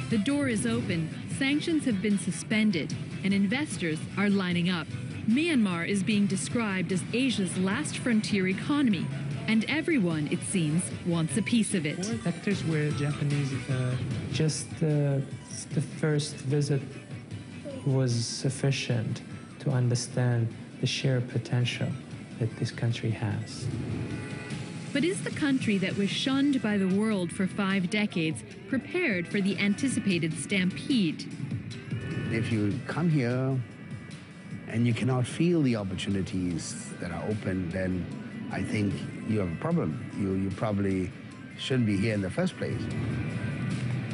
The door is open, sanctions have been suspended, and investors are lining up. Myanmar is being described as Asia's last frontier economy, and everyone, it seems, wants a piece of it. Sectors where Japanese, just the first visit was sufficient to understand the sheer potential that this country has. But is the country that was shunned by the world for 5 decades prepared for the anticipated stampede? If you come here and you cannot feel the opportunities that are open, then I think you have a problem. You probably shouldn't be here in the first place.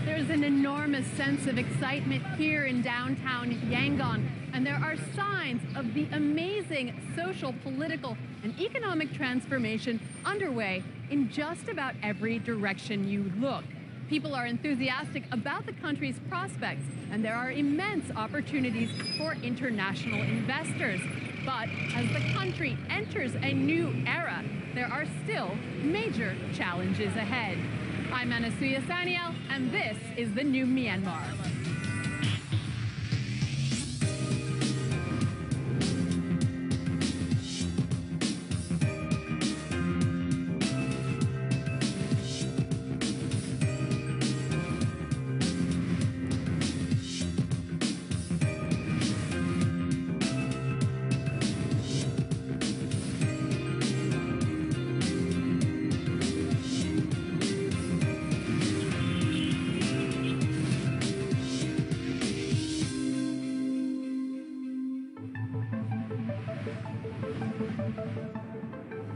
There's an enormous sense of excitement here in downtown Yangon, and there are signs of the amazing social, political, and economic transformation underway in just about every direction you look. People are enthusiastic about the country's prospects, and there are immense opportunities for international investors. But as the country enters a new era, there are still major challenges ahead. I'm NewsAsia, and this is the new Myanmar.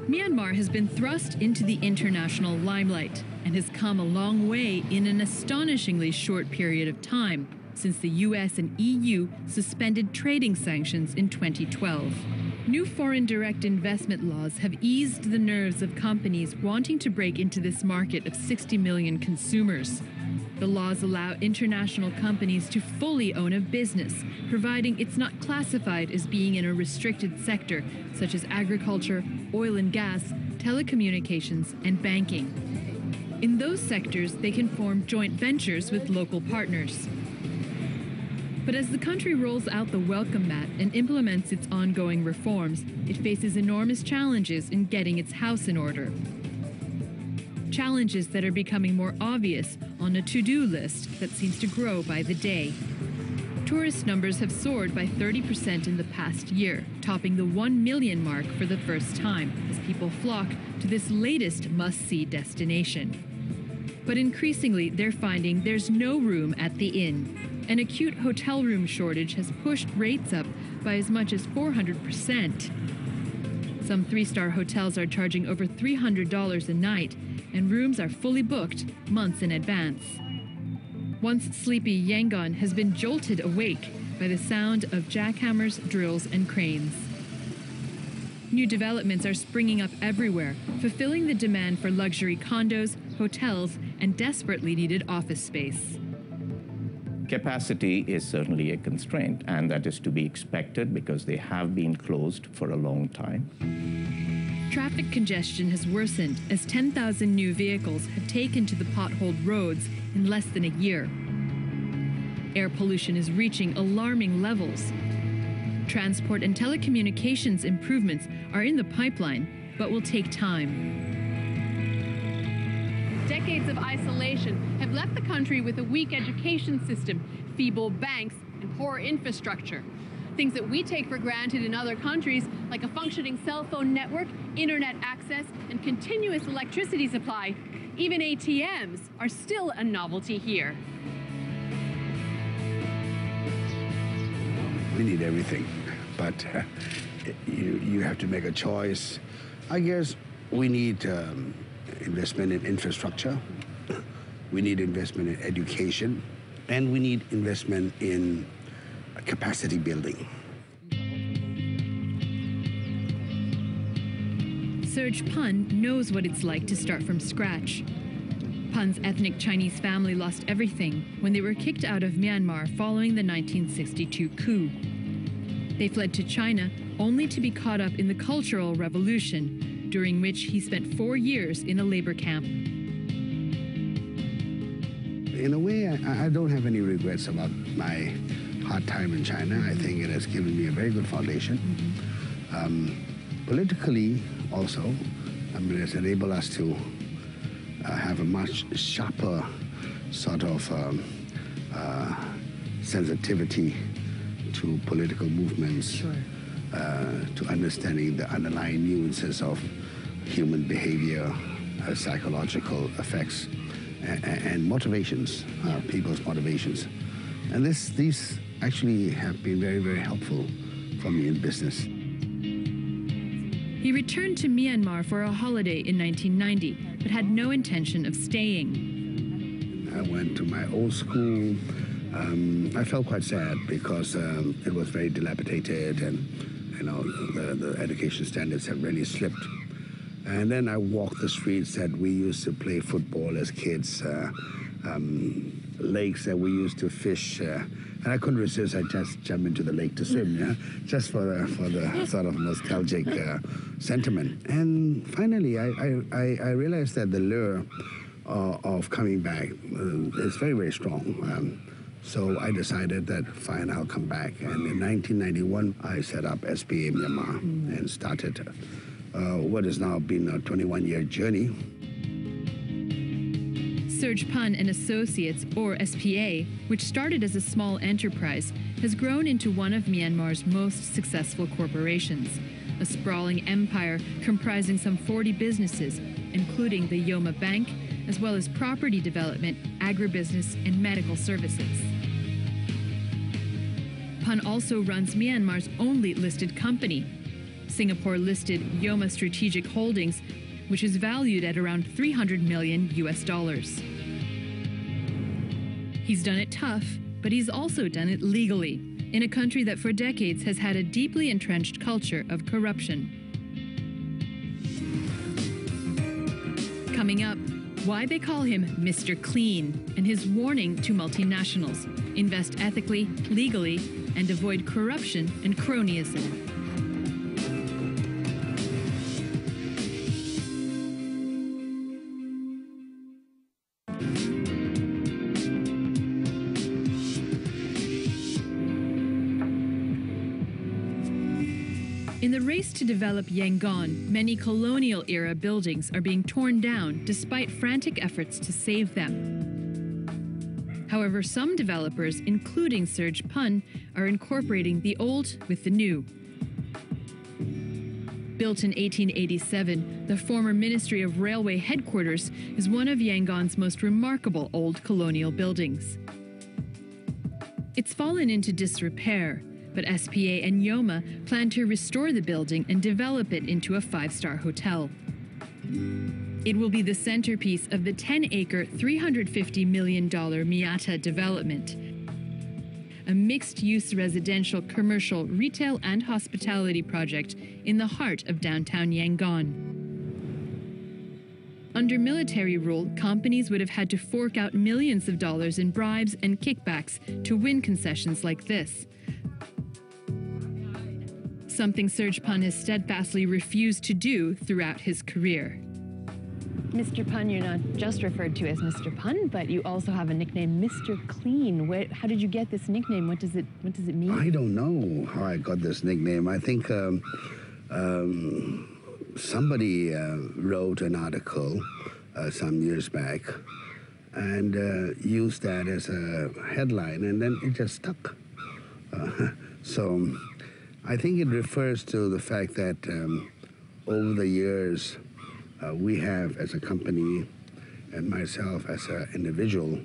Myanmar has been thrust into the international limelight and has come a long way in an astonishingly short period of time since the US and EU suspended trading sanctions in 2012. New foreign direct investment laws have eased the nerves of companies wanting to break into this market of 60 million consumers. The laws allow international companies to fully own a business, providing it's not classified as being in a restricted sector, such as agriculture, oil and gas, telecommunications, and banking. In those sectors, they can form joint ventures with local partners. But as the country rolls out the welcome mat and implements its ongoing reforms, it faces enormous challenges in getting its house in order. Challenges that are becoming more obvious on a to-do list that seems to grow by the day. Tourist numbers have soared by 30% in the past year, topping the 1 million mark for the first time as people flock to this latest must-see destination. But increasingly, they're finding there's no room at the inn. An acute hotel room shortage has pushed rates up by as much as 400%. Some 3-star hotels are charging over $300 a night, and rooms are fully booked months in advance. Once sleepy Yangon has been jolted awake by the sound of jackhammers, drills, and cranes. New developments are springing up everywhere, fulfilling the demand for luxury condos, hotels, and desperately needed office space. Capacity is certainly a constraint, and that is to be expected because they have been closed for a long time. Traffic congestion has worsened as 10,000 new vehicles have taken to the potholed roads in less than a year. Air pollution is reaching alarming levels. Transport and telecommunications improvements are in the pipeline, but will take time. Decades of isolation have left the country with a weak education system, feeble banks, and poor infrastructure. Things that we take for granted in other countries, like a functioning cell phone network, internet access, and continuous electricity supply, even ATMs, are still a novelty here. We need everything, but you have to make a choice. I guess we need investment in infrastructure, we need investment in education, and we need investment in capacity building. Serge Pun knows what it's like to start from scratch. Pun's ethnic Chinese family lost everything when they were kicked out of Myanmar following the 1962 coup. They fled to China only to be caught up in the Cultural Revolution, during which he spent 4 years in a labor camp. in a way, I don't have any regrets about my hard time in China. I think it has given me a very good foundation. Politically, also, I mean, it's enabled us to have a much sharper sort of sensitivity to political movements, Sure. to understanding the underlying nuances of human behavior, psychological effects, and motivations, people's motivations. And these actually have been very, very helpful for me in business. He returned to Myanmar for a holiday in 1990, but had no intention of staying. I went to my old school. I felt quite sad because it was very dilapidated, and the education standards have really slipped. And then I walked the streets that we used to play football as kids, lakes that we used to fish, and I couldn't resist. I just jumped into the lake to swim, just for the sort of nostalgic sentiment. And finally, I realized that the lure of coming back is very, very strong. So I decided that, fine, I'll come back. And in 1991, I set up SPA Myanmar and started what has now been a 21-year journey. Serge Pun and Associates, or SPA, which started as a small enterprise, has grown into one of Myanmar's most successful corporations, a sprawling empire comprising some 40 businesses, including the Yoma Bank, as well as property development, agribusiness, and medical services. Pun also runs Myanmar's only listed company, Singapore-listed Yoma Strategic Holdings, which is valued at around $300 million US. He's done it tough, but he's also done it legally, in a country that for decades has had a deeply entrenched culture of corruption. Coming up, why they call him Mr. Clean, and his warning to multinationals: invest ethically, legally, and avoid corruption and cronyism. In the race to develop Yangon, many colonial-era buildings are being torn down despite frantic efforts to save them. However, some developers, including Serge Pun, are incorporating the old with the new. Built in 1887, the former Ministry of Railway headquarters is one of Yangon's most remarkable old colonial buildings. It's fallen into disrepair, but SPA and Yoma plan to restore the building and develop it into a 5-star hotel. It will be the centerpiece of the 10-acre, $350 million Miyata development, a mixed-use residential, commercial, retail, and hospitality project in the heart of downtown Yangon. Under military rule, companies would have had to fork out millions of dollars in bribes and kickbacks to win concessions like this, something Serge Pun has steadfastly refused to do throughout his career. Mr. Pun, you're not just referred to as Mr. Pun, but you also have a nickname, Mr. Clean. How did you get this nickname? What does it mean? I don't know how I got this nickname. I think somebody wrote an article some years back and used that as a headline, and then it just stuck. So I think it refers to the fact that over the years, we have, as a company, and myself as an individual,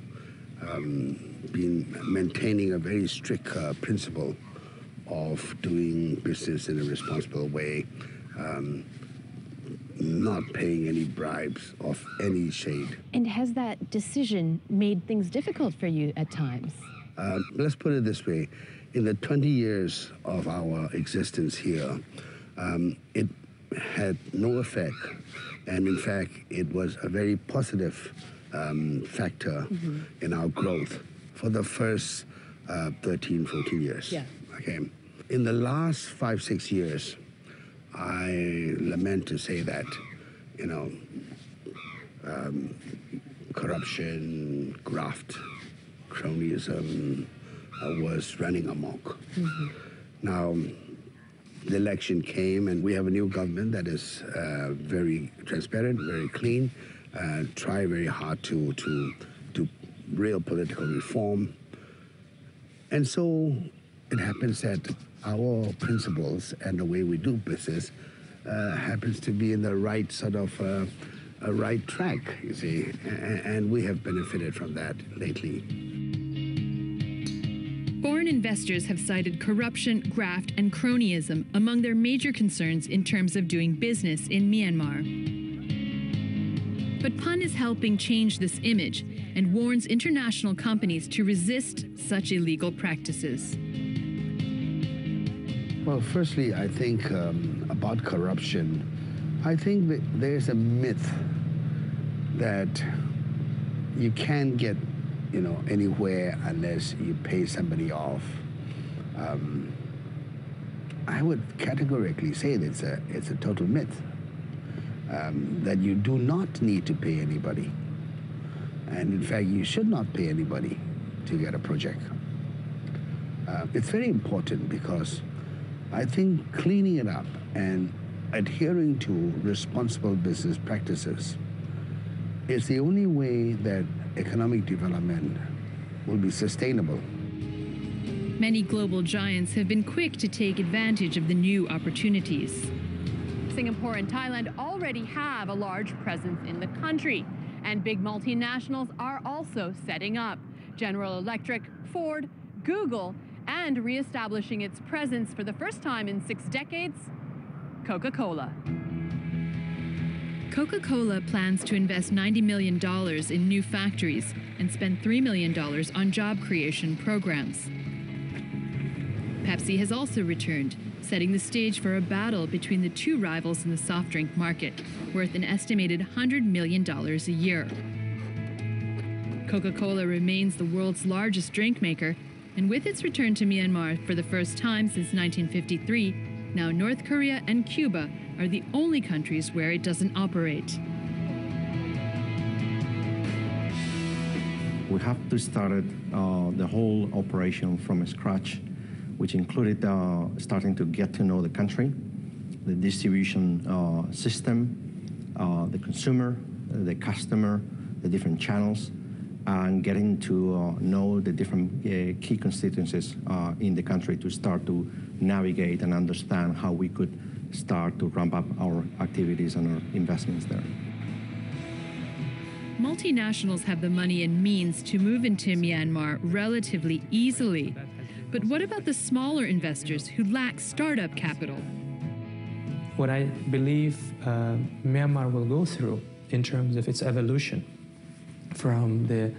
been maintaining a very strict principle of doing business in a responsible way, not paying any bribes of any shade. And has that decision made things difficult for you at times? Let's put it this way. In the 20 years of our existence here, it had no effect. And in fact, it was a very positive factor in our growth for the first 13, 14 years. Yeah. Okay. In the last 5, 6 years, I lament to say that, corruption, graft, cronyism was running amok. Now, the election came, and we have a new government that is very transparent, very clean, try very hard to real political reform. And so it happens that our principles and the way we do business happens to be in the right sort of a right track, you see, and we have benefited from that lately. Foreign investors have cited corruption, graft, and cronyism among their major concerns in terms of doing business in Myanmar. But PUN is helping change this image and warns international companies to resist such illegal practices. Well, firstly, I think about corruption, I think that there's a myth that you can't get, anywhere unless you pay somebody off. I would categorically say that it's a total myth. That you do not need to pay anybody. And in fact, you should not pay anybody to get a project. It's very important because I think cleaning it up and adhering to responsible business practices is the only way that economic development will be sustainable. Many global giants have been quick to take advantage of the new opportunities. Singapore and Thailand already have a large presence in the country, and big multinationals are also setting up. General Electric, Ford, Google, and reestablishing its presence for the first time in 6 decades, Coca-Cola. Coca-Cola plans to invest $90 million in new factories and spend $3 million on job creation programs. Pepsi has also returned, setting the stage for a battle between the two rivals in the soft drink market, worth an estimated $100 million a year. Coca-Cola remains the world's largest drink maker, and with its return to Myanmar for the first time since 1953, now North Korea and Cuba are the only countries where it doesn't operate. We have to start the whole operation from scratch, which included starting to get to know the country, the distribution system, the consumer, the customer, the different channels, and getting to know the different key constituencies in the country to start to navigate and understand how we could start to ramp up our activities and our investments there. Multinationals have the money and means to move into Myanmar relatively easily. But what about the smaller investors who lack startup capital? What I believe Myanmar will go through in terms of its evolution from the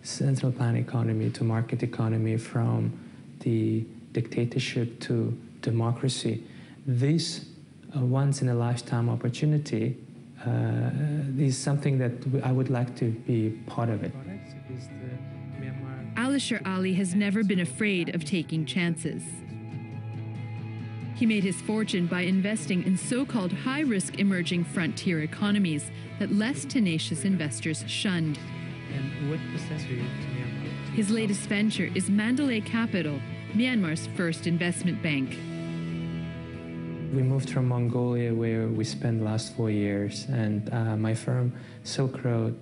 central plan economy to market economy, from the dictatorship to democracy, this once-in-a-lifetime opportunity is something that I would like to be part of it. Alisher Ali has never been afraid of taking chances. He made his fortune by investing in so-called high-risk emerging frontier economies that less tenacious investors shunned. His latest venture is Mandalay Capital, Myanmar's first investment bank. We moved from Mongolia, where we spent the last 4 years, and my firm, Silk Road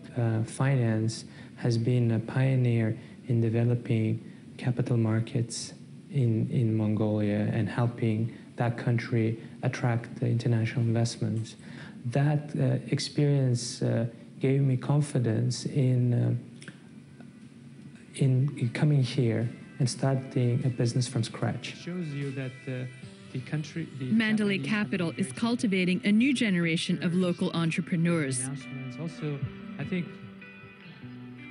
Finance, has been a pioneer in developing capital markets in Mongolia and helping that country attract international investments. That experience gave me confidence in coming here and starting a business from scratch. It shows you that Mandalay Capital is cultivating a new generation of local entrepreneurs. Also, I think.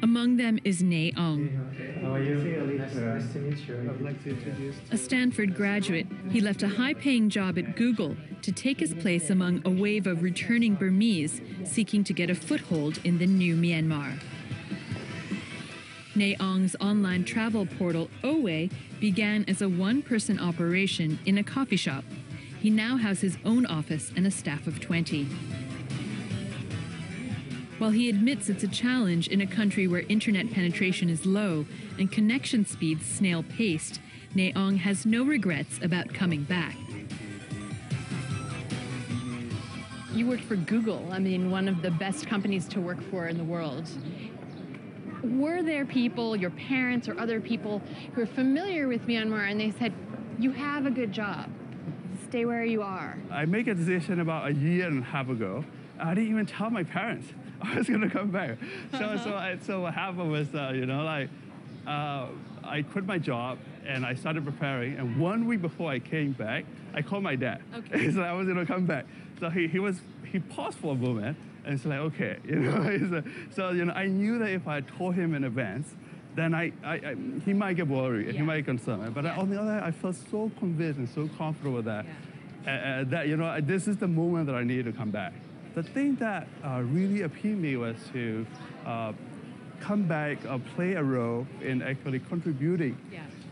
Among them is Nay Ong. How are you? Nice to meet you. I'd like to introduce. A Stanford graduate, he left a high-paying job at Google to take his place among a wave of returning Burmese seeking to get a foothold in the new Myanmar. Nay Ong's online travel portal, Owe, began as a one-person operation in a coffee shop. He now has his own office and a staff of 20. While he admits it's a challenge in a country where internet penetration is low and connection speeds snail-paced, Neong has no regrets about coming back. You worked for Google, I mean, one of the best companies to work for in the world. Were there people, your parents or other people, who are familiar with Myanmar and they said, you have a good job, stay where you are? I made a decision about a year and a half ago. I didn't even tell my parents I was going to come back. So what happened was, I quit my job and I started preparing. And 1 week before I came back, I called my dad. Okay. He said I was going to come back. So he paused for a moment and it's like, okay, I knew that if I told him in advance, then he might get worried, he might get concerned. But on the other hand, I felt so convinced and so comfortable that this is the moment that I needed to come back. The thing that really appealed to me was to come back, play a role in actually contributing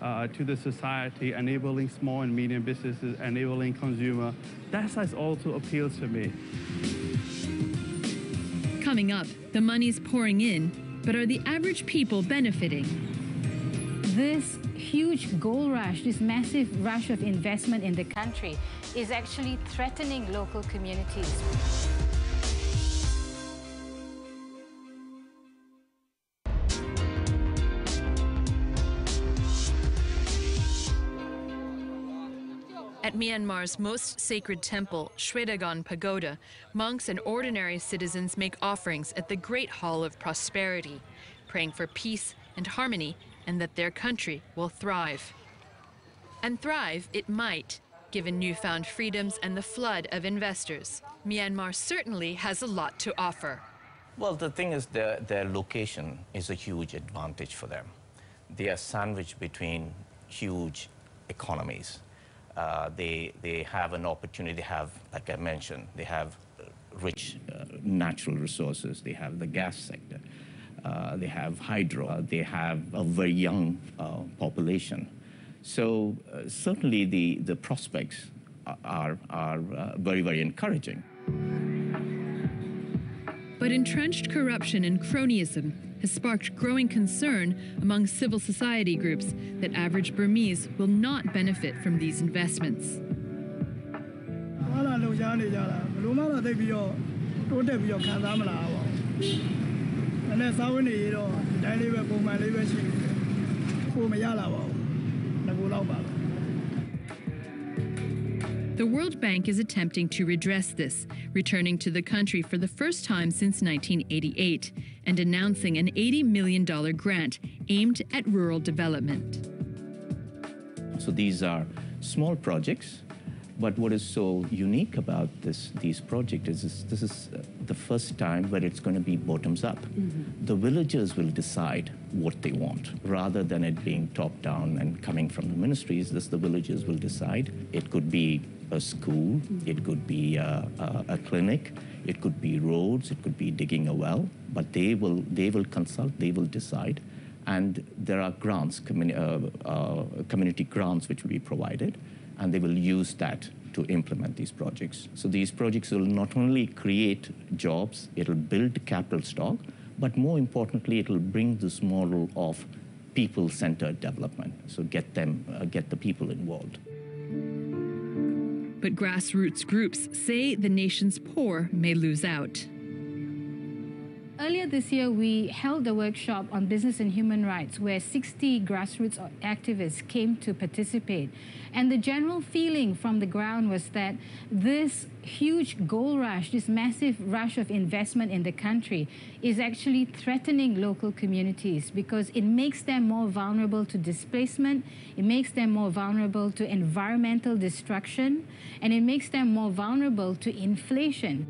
to the society, enabling small and medium businesses, enabling consumer. That side also appeals to me. Coming up, the money's pouring in, but are the average people benefiting? This huge gold rush, this massive rush of investment in the country is actually threatening local communities. At Myanmar's most sacred temple, Shwedagon Pagoda, monks and ordinary citizens make offerings at the Great Hall of Prosperity, praying for peace and harmony and that their country will thrive. And thrive it might, given newfound freedoms and the flood of investors. Myanmar certainly has a lot to offer. Well, the thing is their location is a huge advantage for them. They are sandwiched between huge economies. They have an opportunity, like I mentioned, they have rich natural resources. They have the gas sector. They have hydro. They have a very young population. So certainly the prospects are very, very encouraging. But entrenched corruption and cronyism has sparked growing concern among civil society groups that average Burmese will not benefit from these investments. The World Bank is attempting to redress this, returning to the country for the first time since 1988 and announcing an $80 million grant aimed at rural development. So these are small projects, but what is so unique about these projects is this is the first time where it's going to be bottoms up. The villagers will decide what they want, rather than it being top-down and coming from the ministries. The villagers will decide. It could be a school, it could be a clinic, it could be roads, it could be digging a well, but they will consult, they will decide, and there are grants, community grants which will be provided, and they will use that to implement these projects. So these projects will not only create jobs, it'll build capital stock, but more importantly, it'll bring this model of people-centered development. So get the people involved. But grassroots groups say the nation's poor may lose out. Earlier this year, we held a workshop on business and human rights where 60 grassroots activists came to participate. And the general feeling from the ground was that this huge gold rush, this massive rush of investment in the country is actually threatening local communities because it makes them more vulnerable to displacement, it makes them more vulnerable to environmental destruction, and it makes them more vulnerable to inflation.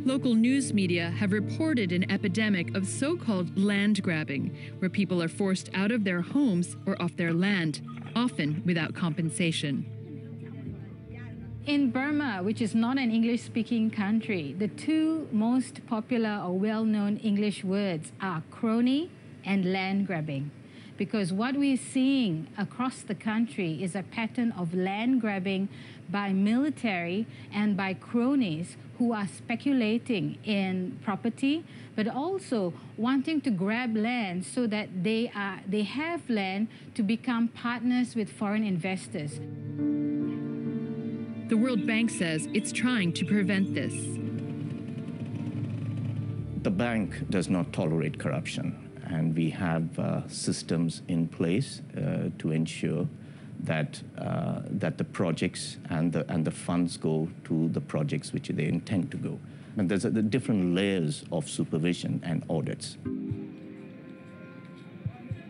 Local news media have reported an epidemic of so-called land grabbing, where people are forced out of their homes or off their land, often without compensation. In Burma, which is not an English-speaking country, the two most popular or well-known English words are crony and land grabbing. Because what we're seeing across the country is a pattern of land grabbing by military and by cronies who are speculating in property, but also wanting to grab land so that they have land to become partners with foreign investors. The World Bank says it's trying to prevent this. The bank does not tolerate corruption, and we have systems in place to ensure that the projects and the funds go to the projects which they intend to go. And there's the different layers of supervision and audits.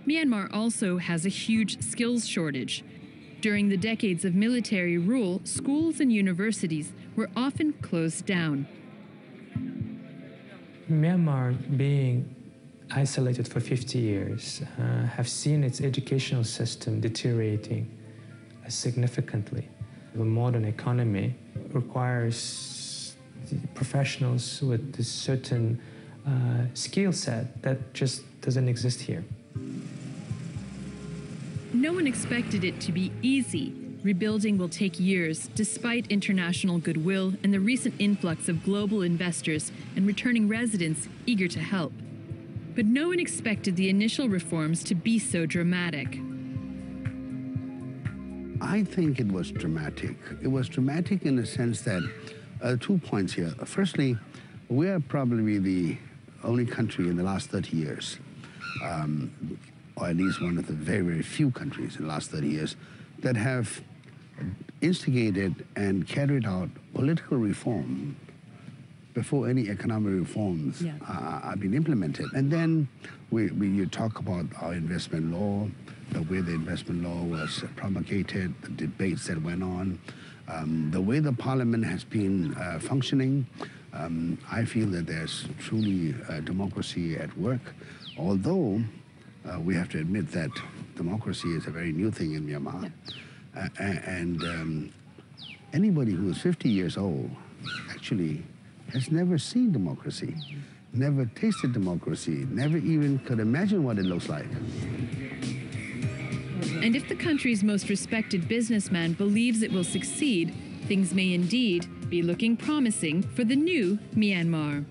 Myanmar also has a huge skills shortage. During the decades of military rule, schools and universities were often closed down. Myanmar, being isolated for 50 years, have seen its educational system deteriorating significantly. The modern economy requires professionals with a certain skill set that just doesn't exist here. No one expected it to be easy. Rebuilding will take years, despite international goodwill and the recent influx of global investors and returning residents eager to help. But no one expected the initial reforms to be so dramatic. I think it was dramatic. It was dramatic in the sense that 2 points here. Firstly, we are probably the only country in the last 30 years, or at least one of the very, very few countries in the last 30 years, that have instigated and carried out political reform before any economic reforms are being implemented. And then you talk about our investment law, the way the investment law was promulgated, the debates that went on, the way the parliament has been functioning. I feel that there's truly democracy at work, although we have to admit that democracy is a very new thing in Myanmar. And anybody who is 50 years old actually has never seen democracy, never tasted democracy, never even could imagine what it looks like. And if the country's most respected businessman believes it will succeed, things may indeed be looking promising for the new Myanmar.